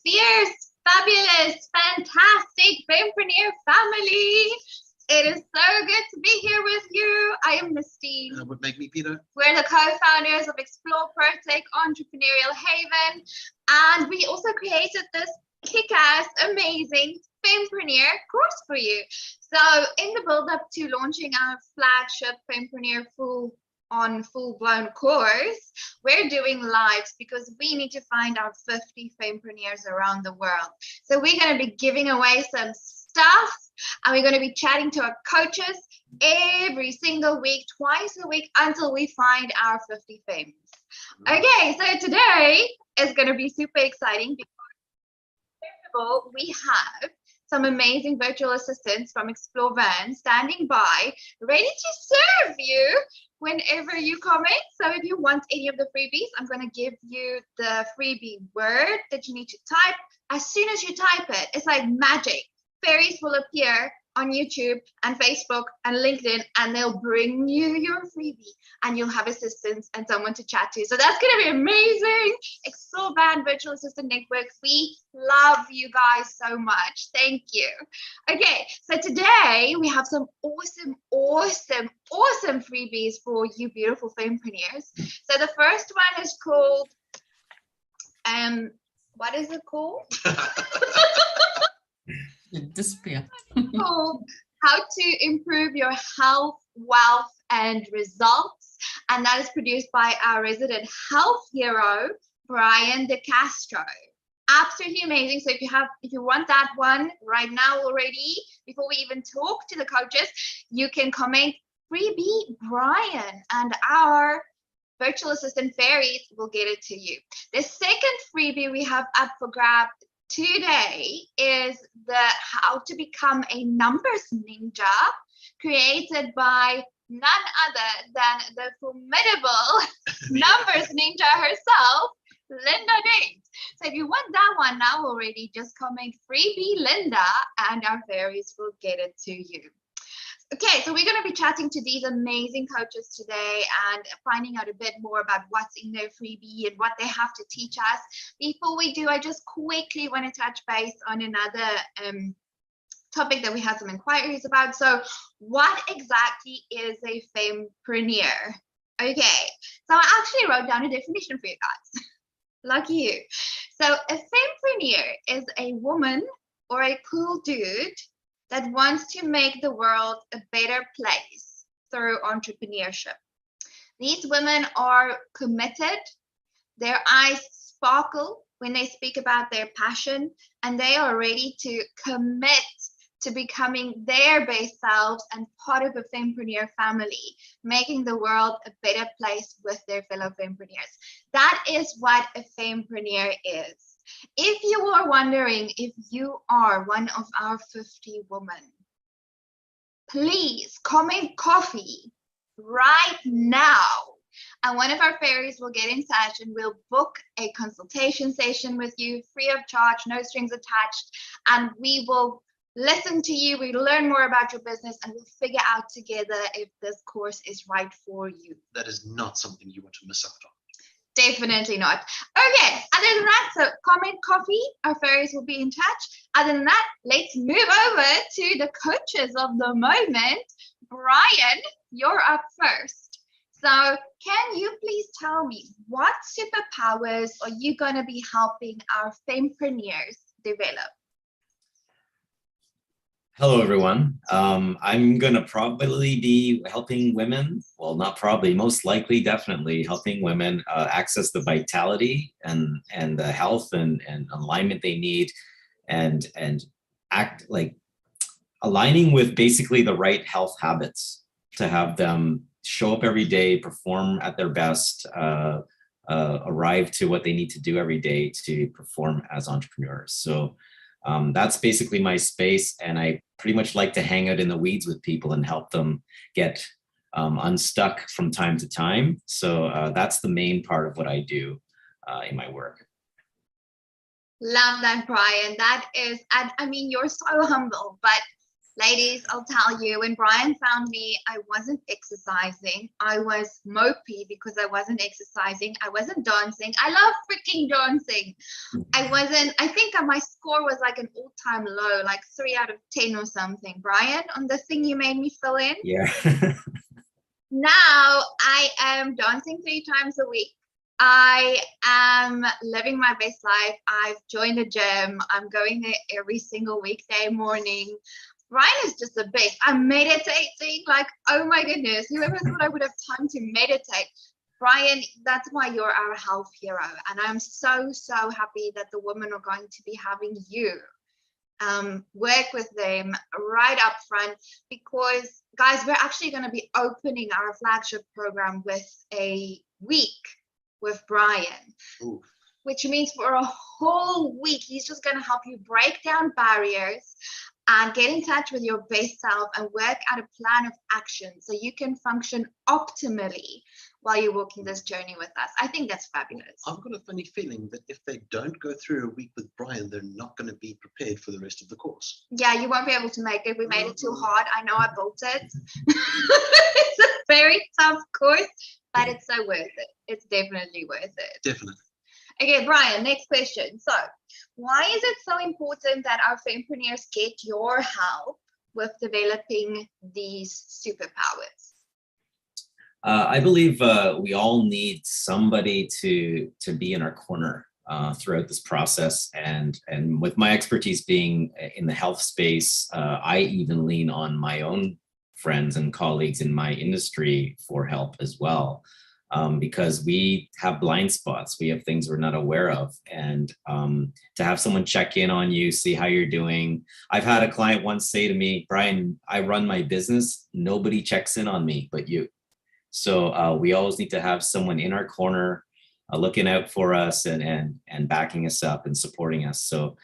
fierce, fabulous, fantastic Fempreneur family. It is so good to be here with you. I am Misty. That would make me Peter. We're the co-founders of Explore ProTech Entrepreneurial Haven, and we also created this kick-ass, amazing Fempreneur course for you. So in the build-up to launching our flagship Fempreneur full-blown course, we're doing lives because we need to find our 50 Fempreneurs around the world. So we're going to be giving away some stuff, and we're going to be chatting to our coaches every single week, twice a week, until we find our 50 Fems. Okay, so today is going to be super exciting because first of all, we have some amazing virtual assistants from Explore Van standing by, ready to serve you whenever you comment. So if you want any of the freebies, I'm going to give you the freebie word that you need to type. As soon as you type it, it's like magic. Fairies will appear on YouTube and Facebook and LinkedIn, and they'll bring you your freebie, and you'll have assistants and someone to chat to. So that's going to be amazing. Explore Band Virtual Assistant Network, we love you guys so much. Thank you. Okay, so today we have some awesome freebies for you beautiful Fempreneurs. So the first one is called, what is it called? Disappear. Called How to Improve Your Health, Wealth, and Results. And that is produced by our resident health hero, Brian DeCastro. Absolutely amazing. So if you want that one right now already, before we even talk to the coaches, you can comment freebie Brian, and our virtual assistant fairies will get it to you. The second freebie we have up for grab today is the How to Become a Numbers Ninja, created by none other than the formidable numbers ninja herself, Linda Dent. So if you want that one now already, just comment freebie Linda and our fairies will get it to you. Okay, so we're going to be chatting to these amazing coaches today and finding out a bit more about what's in their freebie and what they have to teach us. Before we do, I just quickly want to touch base on another topic that we had some inquiries about. So what exactly is a Fempreneur? Okay, so I actually wrote down a definition for you guys. Lucky you. So a Fempreneur is a woman or a cool dude that wants to make the world a better place through entrepreneurship. These women are committed, their eyes sparkle when they speak about their passion, and they are ready to commit to becoming their best selves and part of a Fempreneur family, making the world a better place with their fellow Fempreneurs. That is what a Fempreneur is. If you are wondering if you are one of our 50 women, please comment coffee right now. And one of our fairies will get in touch and we'll book a consultation session with you free of charge, no strings attached. And we will listen to you, we learn more about your business, and we'll figure out together if this course is right for you. That is not something you want to miss out on. Definitely not. Okay, other than that, so comment coffee, our fairies will be in touch. Other than that, let's move over to the coaches of the moment. Brian, you're up first. So can you please tell me what superpowers are you going to be helping our Fempreneurs develop? Hello, everyone. I'm going to probably be helping women. Well, not probably, most likely, definitely helping women access the vitality and the health and alignment they need, and act like aligning with basically the right health habits to have them show up every day, perform at their best, arrive to what they need to do every day to perform as entrepreneurs. So that's basically my space, and I pretty much like to hang out in the weeds with people and help them get unstuck from time to time. So that's the main part of what I do in my work. Love that, Brian. That is, I mean, you're so humble, but Ladies, I'll tell you, when Brian found me, I wasn't exercising. I was mopey because I wasn't exercising. I wasn't dancing. I love freaking dancing. I think my score was like an all-time low, like 3 out of 10 or something. Brian, on the thing you made me fill in. Yeah. Now I am dancing 3 times a week. I am living my best life. I've joined a gym. I'm going there every single weekday morning. Brian is just a beast. I'm meditating. Like, oh my goodness, whoever thought I would have time to meditate? Brian, that's why you're our health hero. And I'm so, so happy that the women are going to be having you work with them right up front, because guys, we're actually going to be opening our flagship program with a week with Brian. Ooh. Which means for a whole week, he's just going to help you break down barriers and get in touch with your best self and work out a plan of action so you can function optimally while you're walking this journey with us. I think that's fabulous. I've got a funny feeling that if they don't go through a week with Brian, they're not going to be prepared for the rest of the course. Yeah, you won't be able to make it. We made it too hard. I know, I built it. It's a very tough course, but it's so worth it. It's definitely worth it. Definitely. Okay, Brian, next question. So, why is it so important that our fempreneurs get your help with developing these superpowers? I believe we all need somebody to be in our corner throughout this process, and with my expertise being in the health space, I even lean on my own friends and colleagues in my industry for help as well. Because we have blind spots, we have things we're not aware of, and to have someone check in on you, see how you're doing. I've had a client once say to me, Brian, I run my business, nobody checks in on me but you. So we always need to have someone in our corner looking out for us and backing us up and supporting us. So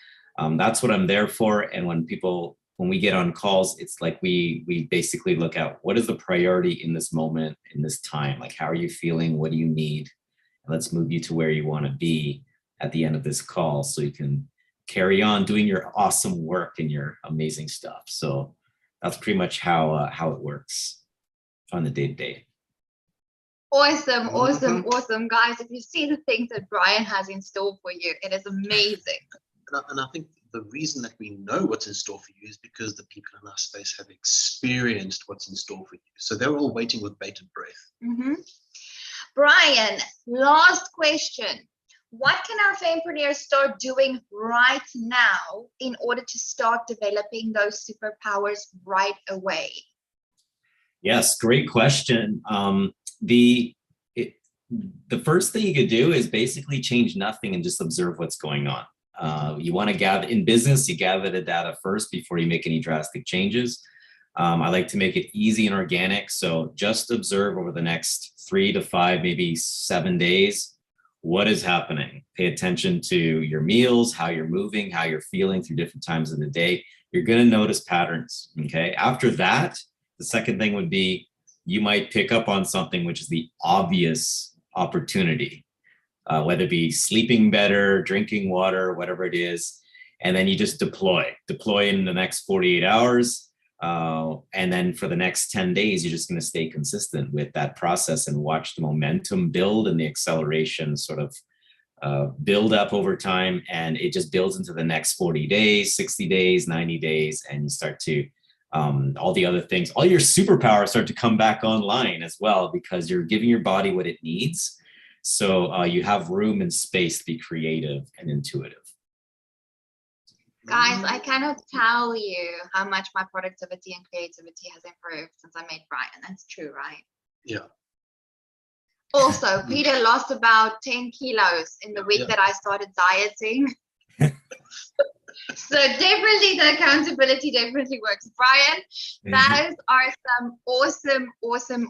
that's what I'm there for. And when we get on calls, it's like we basically look at what is the priority in this moment, in this time. Like, how are you feeling? What do you need? And let's move you to where you want to be at the end of this call so you can carry on doing your awesome work and your amazing stuff. So that's pretty much how it works on the day-to-day. Awesome, awesome, awesome. Guys, if you see the things that Brian has in store for you, it is amazing. And I think the reason that we know what's in store for you is because the people in our space have experienced what's in store for you. So they're all waiting with bated breath. Mm-hmm. Brian, last question. What can our fempreneurs start doing right now in order to start developing those superpowers right away? Yes, great question. The first thing you could do is basically change nothing and just observe what's going on. You want to gather in business, you gather the data first before you make any drastic changes. I like to make it easy and organic. So just observe over the next 3 to 5, maybe 7 days, what is happening. Pay attention to your meals, how you're moving, how you're feeling through different times of the day. You're going to notice patterns. Okay. After that, the second thing would be you might pick up on something which is the obvious opportunity. Whether it be sleeping better, drinking water, whatever it is, and then you just deploy in the next 48 hours. And then for the next 10 days, you're just going to stay consistent with that process and watch the momentum build and the acceleration sort of build up over time. And it just builds into the next 40 days, 60 days, 90 days, and you start to all the other things, all your superpowers start to come back online as well, because you're giving your body what it needs. So you have room and space to be creative and intuitive. Guys, I cannot tell you how much my productivity and creativity has improved since I met Brian. That's true, right? Yeah. Also, Peter lost about 10 kilos in the week that I started dieting. So definitely the accountability definitely works. Brian, those are some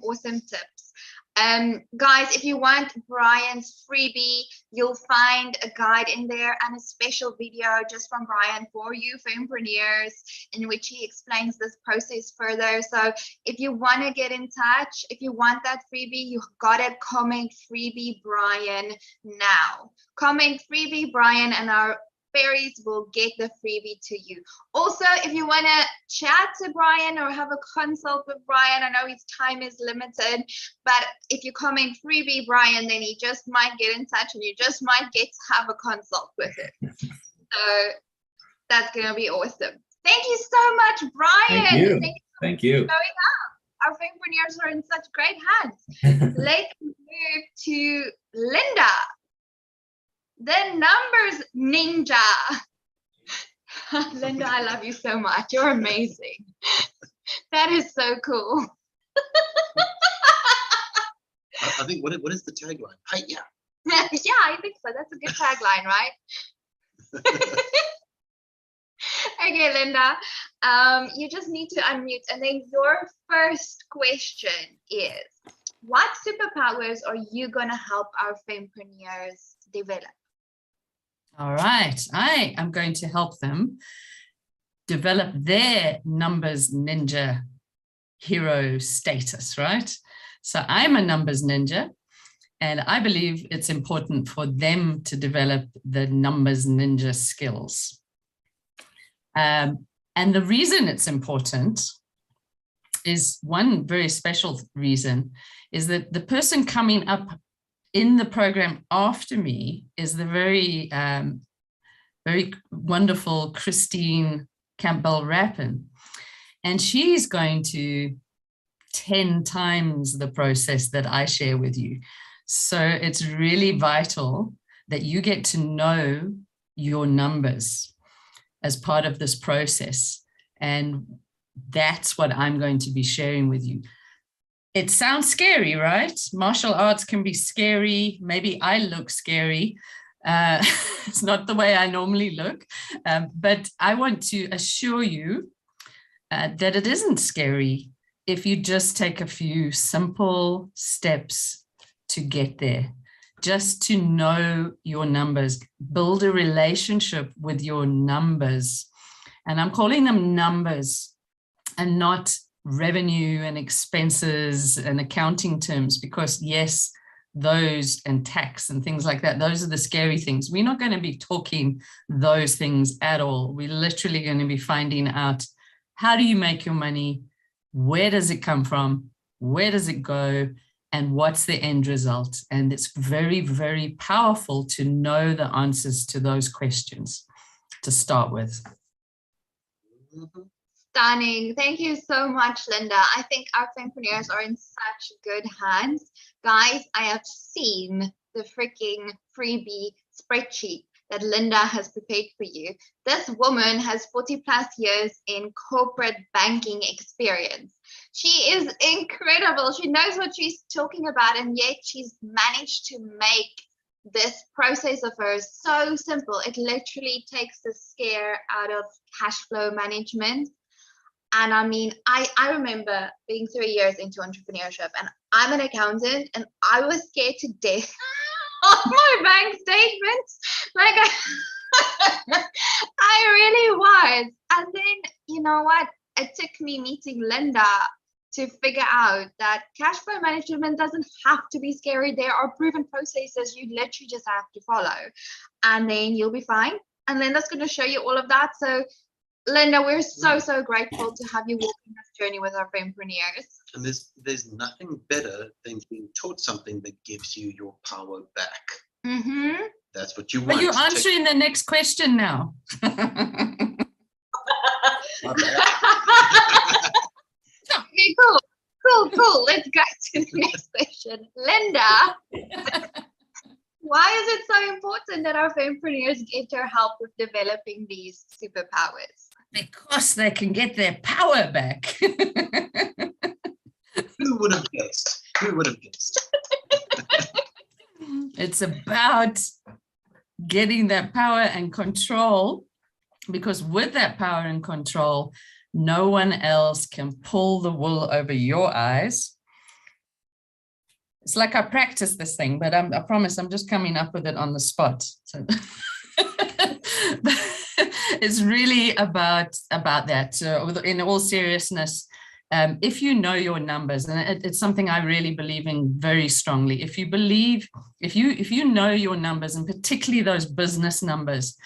awesome tips. Guys, if you want Brian's freebie, you'll find a guide in there and a special video just from Brian for you fempreneurs in which he explains this process further. So if you want to get in touch, if you want that freebie, you gotta comment freebie Brian now. Comment freebie Brian and our fairies will get the freebie to you. Also, if you want to chat to Brian or have a consult with Brian, I know his time is limited, but if you comment freebie Brian, then he just might get in touch and you just might get to have a consult with him. So that's going to be awesome. Thank you so much, Brian. Thank you. Our Fempreneurs are in such great hands. Let's move to Linda, the numbers ninja. Linda, I love you so much. You're amazing. That is so cool. I think, what is the tagline? Hey, yeah. Yeah, I think so. That's a good tagline, right? Okay, Linda, you just need to unmute. And then your first question is, what superpowers are you going to help our Fempreneurs develop? All right, I am going to help them develop their numbers ninja hero status, right? So I'm a numbers ninja, and I believe it's important for them to develop the numbers ninja skills. And the reason it's important is one very special reason is that the person coming up in the program after me is the very, very wonderful Christine Campbell-Rapin. And she's going to 10 times the process that I share with you. So it's really vital that you get to know your numbers as part of this process. And that's what I'm going to be sharing with you. It sounds scary, right? Martial arts can be scary. Maybe I look scary. It's not the way I normally look, but I want to assure you that it isn't scary if you just take a few simple steps to get there. Just to know your numbers, build a relationship with your numbers. And I'm calling them numbers and not revenue and expenses and accounting terms, because yes, those and tax and things like that, those are the scary things. We're not going to be talking those things at all. We're literally going to be finding out, how do you make your money? Where does it come from? Where does it go? And what's the end result? And it's very, very powerful to know the answers to those questions to start with. Stunning. Thank you so much, Linda. I think our Fempreneurs are in such good hands. Guys, I have seen the freaking freebie spreadsheet that Linda has prepared for you. This woman has 40 plus years in corporate banking experience. She is incredible. She knows what she's talking about, and yet she's managed to make this process of hers so simple. It literally takes the scare out of cash flow management. And I mean, I remember being 3 years into entrepreneurship, and I'm an accountant, and I was scared to death of my bank statements. Like, I really was. And then, you know what? It took me meeting Linda to figure out that cash flow management doesn't have to be scary. There are proven processes you literally just have to follow, and then you'll be fine. And Linda's going to show you all of that. So Linda, we're so grateful to have you walking this journey with our Fempreneurs. And there's nothing better than being taught something that gives you your power back. Mm-hmm. That's what you want. But you're answering the next question now. Okay, cool. Let's go to the next question. Linda, why is it so important that our Fempreneurs get your help with developing these superpowers? Because they can get their power back. Who would have guessed? It's about getting that power and control, because with that power and control, no one else can pull the wool over your eyes. It's like I practice this thing, but I promise I'm just coming up with it on the spot. So it's really about that. So in all seriousness, if you know your numbers, and it's something I really believe in very strongly. If you know your numbers, and particularly those business numbers,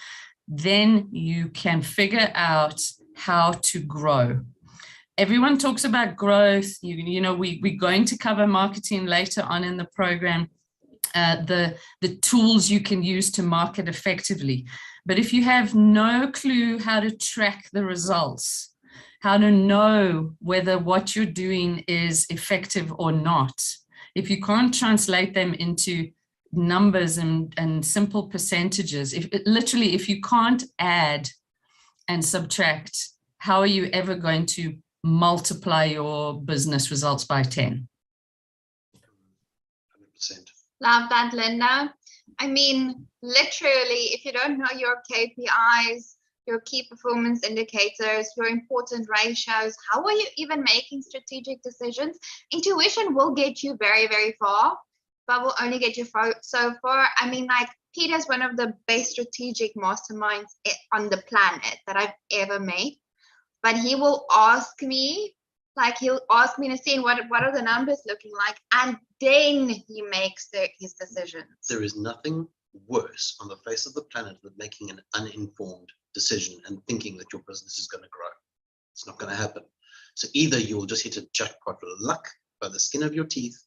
then you can figure out how to grow. Everyone talks about growth. You know, we're going to cover marketing later on in the program, the tools you can use to market effectively. But if you have no clue how to track the results, how to know whether what you're doing is effective or not, if you can't translate them into numbers and simple percentages, if you can't add and subtract, how are you ever going to multiply your business results by 10? 100%. Love that, Linda. I mean, literally, if you don't know your KPIs, your key performance indicators, your important ratios, how are you even making strategic decisions? Intuition will get you very, very far, but will only get you so far. I mean, like, Peter's one of the best strategic masterminds on the planet that I've ever met. But he will ask me, he'll ask me to see what are the numbers looking like, and then he makes his decisions. There is nothing worse on the face of the planet than making an uninformed decision and thinking that your business is going to grow. It's not going to happen. So either you will just hit a jackpot of luck by the skin of your teeth,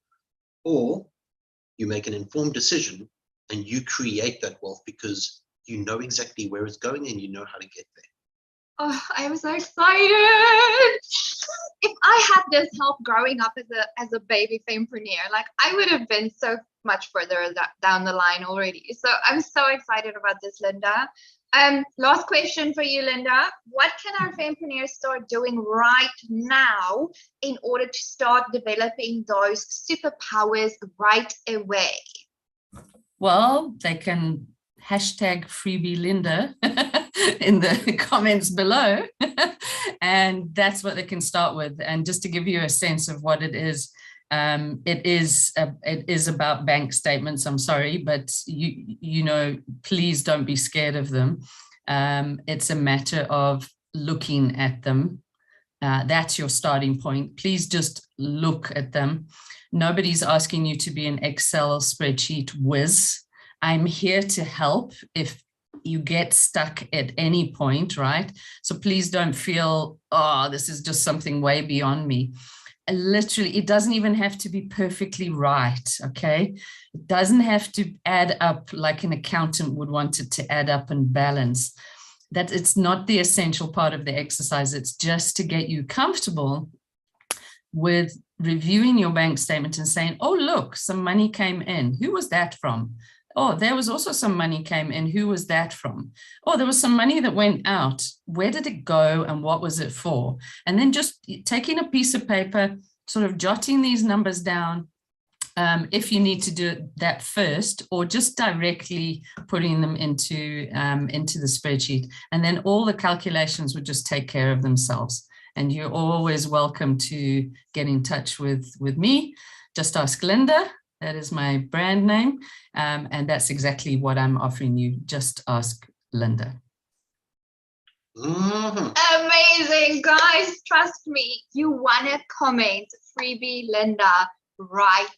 or you make an informed decision and you create that wealth because you know exactly where it's going and you know how to get there. Oh, I am so excited. If I had this help growing up as a baby fempreneur, like, I would have been so much further down the line already. So I'm so excited about this, Linda. Last question for you, Linda. What can our fempreneurs start doing right now in order to start developing those superpowers right away? Well, they can hashtag freebie Linda in the comments below. And that's what they can start with. And just to give you a sense of what it is about bank statements. I'm sorry, but you know, please don't be scared of them. It's a matter of looking at them. That's your starting point. Please just look at them. Nobody's asking you to be an Excel spreadsheet whiz. I'm here to help if you get stuck at any point, right? So please don't feel, oh, this is just something way beyond me. Literally, it doesn't even have to be perfectly right, okay? It doesn't have to add up like an accountant would want it to add up and balance. That it's not the essential part of the exercise. It's just to get you comfortable with reviewing your bank statement and saying, oh, look, some money came in. Who was that from? Oh, there was also some money came in. Who was that from? Oh, there was some money that went out. Where did it go and what was it for? And then just taking a piece of paper, sort of jotting these numbers down, if you need to do that first, or just directly putting them into the spreadsheet. And then all the calculations would just take care of themselves. And you're always welcome to get in touch with me. Just ask Linda. That is my brand name. And that's exactly what I'm offering you. Just ask Linda. Amazing, guys. Trust me, you want to comment freebie Linda right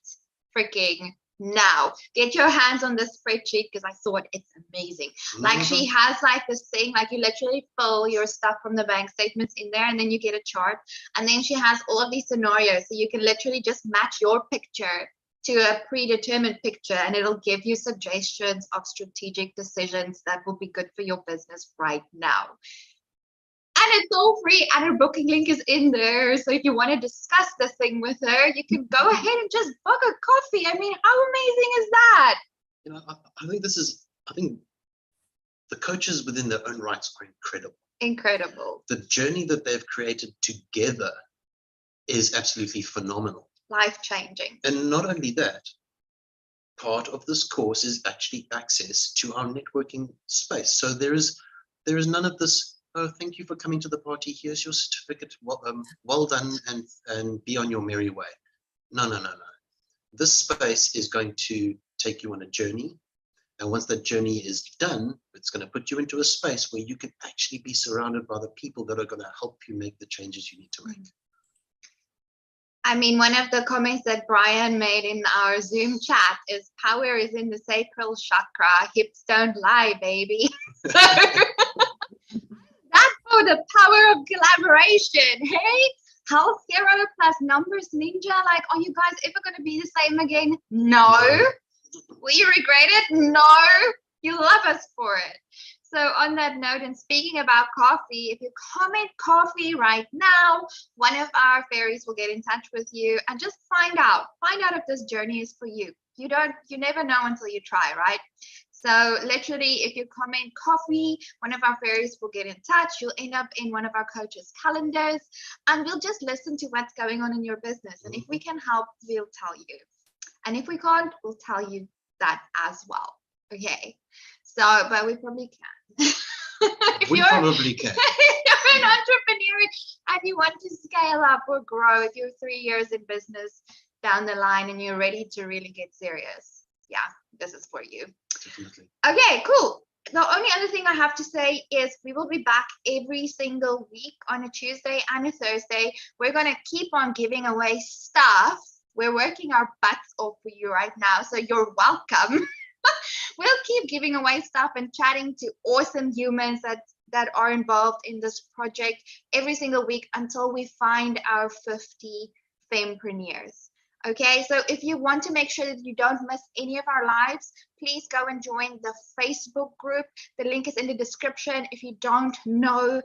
freaking now. Get your hands on this spreadsheet because I saw it. It's amazing. Like, she has like this thing, like, you literally fill your stuff from the bank statements in there, and then you get a chart. And then she has all of these scenarios. So you can literally just match your picture to a predetermined picture, and it'll give you suggestions of strategic decisions that will be good for your business right now. And it's all free, and her booking link is in there. So if you want to discuss this thing with her, you can go ahead and just book a coffee. I mean, how amazing is that? You know, I think the coaches within their own rights are incredible. Incredible. The journey that they've created together is absolutely phenomenal. Life-changing. And not only that, part of this course is actually access to our networking space. So there is none of this, oh, thank you for coming to the party, here's your certificate, well done, and be on your merry way. No. This space is going to take you on a journey. And once that journey is done, it's going to put you into a space where you can actually be surrounded by the people that are going to help you make the changes you need to make. I mean, one of the comments that Brian made in our Zoom chat is power is in the sacral chakra. Hips don't lie, baby. So that's for the power of collaboration. Hey, health hero plus numbers ninja. Like, are you guys ever going to be the same again? No. Will you regret it? No. You love us for it. So on that note, and speaking about coffee, if you comment coffee right now, one of our fairies will get in touch with you and just find out if this journey is for you. You never know until you try, right? So literally, if you comment coffee, one of our fairies will get in touch. You'll end up in one of our coaches' calendars, and we'll just listen to what's going on in your business. And if we can help, we'll tell you. And if we can't, we'll tell you that as well. Okay. So, but we probably can. We probably can. If you're an entrepreneur and you want to scale up or grow, if you're 3 years in business down the line and you're ready to really get serious, yeah, this is for you. Definitely. Okay, cool. The only other thing I have to say is we will be back every single week on a Tuesday and a Thursday. We're going to keep on giving away stuff. We're working our butts off for you right now, so you're welcome. We'll keep giving away stuff and chatting to awesome humans that are involved in this project every single week until we find our 50 Fempreneurs. Okay, so if you want to make sure that you don't miss any of our lives, please go and join the Facebook group. The link is in the description. If you don't know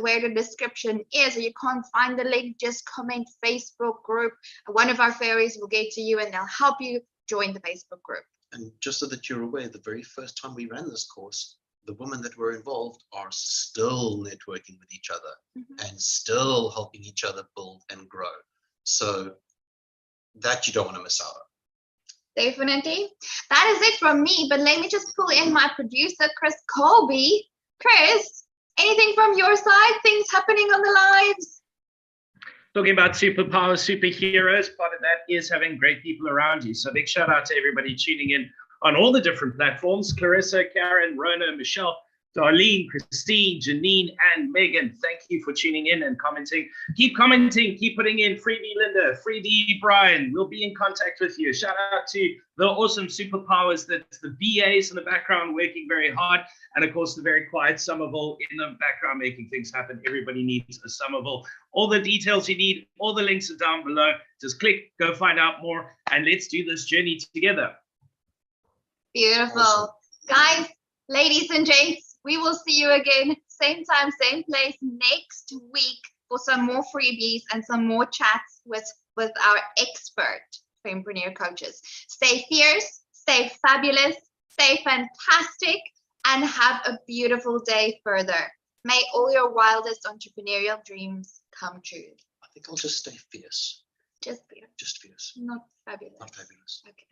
where the description is or you can't find the link, just comment Facebook group. One of our fairies will get to you and they'll help you join the Facebook group. And just so that you're aware, the very first time we ran this course, the women that were involved are still networking with each other and still helping each other build and grow. So that you don't want to miss out on. Definitely. That is it from me, but let me just pull in my producer, Chris Colby. Chris, anything from your side? Things happening on the lives? Talking about superpowers, superheroes, part of that is having great people around you. So big shout out to everybody tuning in on all the different platforms. Clarissa, Karen, Rona, Michelle, Darlene, Christine, Janine, and Megan. Thank you for tuning in and commenting. Keep commenting, keep putting in freebie Linda, freebie Brian. We'll be in contact with you. Shout out to the awesome superpowers, that's the BAs in the background working very hard. And of course, the very quiet Somerville in the background making things happen. Everybody needs a Somerville. All the details you need, all the links are down below. Just click, go find out more, and let's do this journey together. Beautiful. Awesome. Guys, ladies and gents, we will see you again, same time, same place next week for some more freebies and some more chats with our expert Fempreneur coaches. Stay fierce, stay fabulous, stay fantastic, and have a beautiful day further. May all your wildest entrepreneurial dreams come true. I think I'll just stay fierce. Just fierce, Just fierce. not fabulous. Not fabulous. Okay.